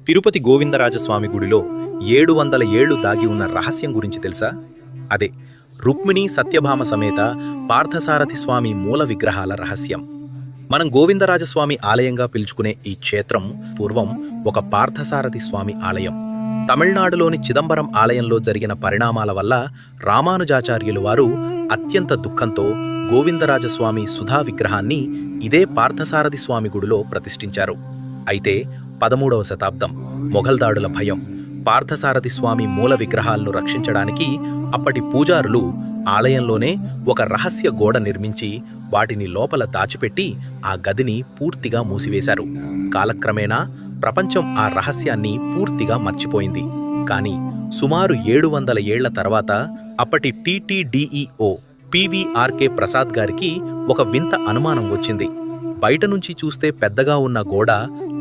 తిరుపతి గోవిందరాజస్వామి గుడిలో 700 ఏళ్లు దాగి ఉన్న రహస్యం గురించి తెలుసా? అదే రుక్మిణి సత్యభామ సమేత పార్థసారథి స్వామి మూల విగ్రహాల రహస్యం. మనం గోవిందరాజస్వామి ఆలయంగా పిలుచుకునే ఈ క్షేత్రం పూర్వం ఒక పార్థసారథి స్వామి ఆలయం. తమిళనాడులోని చిదంబరం ఆలయంలో జరిగిన పరిణామాల వల్ల రామానుజాచార్యులు వారు అత్యంత దుఃఖంతో గోవిందరాజస్వామి సుధా విగ్రహాన్ని ఇదే పార్థసారథి స్వామి గుడిలో ప్రతిష్ఠించారు. అయితే 13వ శతాబ్దం మొఘల్ దాడుల భయం పార్థసారథి స్వామి మూల విగ్రహాలను రక్షించడానికి అప్పటి పూజారులు ఆలయంలోనే ఒక రహస్య గోడ నిర్మించి వాటిని లోపల దాచిపెట్టి ఆ గదిని పూర్తిగా మూసివేశారు. కాలక్రమేణా ప్రపంచం ఆ రహస్యాన్ని పూర్తిగా మర్చిపోయింది. కానీ సుమారు 700 ఏళ్ల తర్వాత అప్పటి టీటీడీఈఓ పివిఆర్కే ప్రసాద్ గారికి ఒక వింత అనుమానం వచ్చింది. బయట నుంచి చూస్తే పెద్దగా ఉన్న గోడ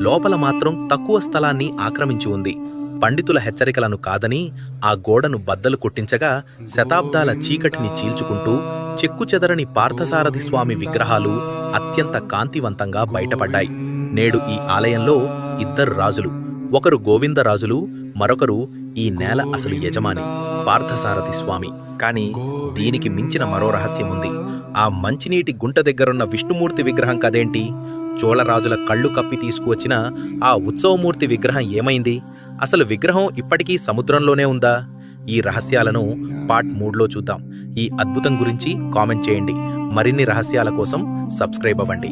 లోపల మాత్రం తక్కువ స్థలాన్ని ఆక్రమించి ఉంది. పండితుల హెచ్చరికలను కాదని ఆ గోడను బద్దలు కొట్టించగా శతాబ్దాల చీకటిని చీల్చుకుంటూ చెక్కుచెదరని పార్థసారథి స్వామి విగ్రహాలు అత్యంత కాంతివంతంగా బయటపడ్డాయి. నేడు ఈ ఆలయంలో 2 రాజులు, ఒకరు గోవిందరాజులు, మరొకరు ఈ నేల అసలు యజమాని పార్థసారథి స్వామి. కానీ దీనికి మించిన మరో రహస్యం ఉంది. ఆ మంచినీటి గుంట దగ్గరున్న విష్ణుమూర్తి విగ్రహం కదేంటి? చోళరాజుల కళ్ళు కప్పి తీసుకువచ్చిన ఆ ఉత్సవమూర్తి విగ్రహం ఏమైంది? అసలు విగ్రహం ఇప్పటికీ సముద్రంలోనే ఉందా? ఈ రహస్యాలను పార్ట్ 3లో చూద్దాం. ఈ అద్భుతం గురించి కామెంట్ చేయండి. మరిన్ని రహస్యాల కోసం సబ్స్క్రైబ్ అవ్వండి.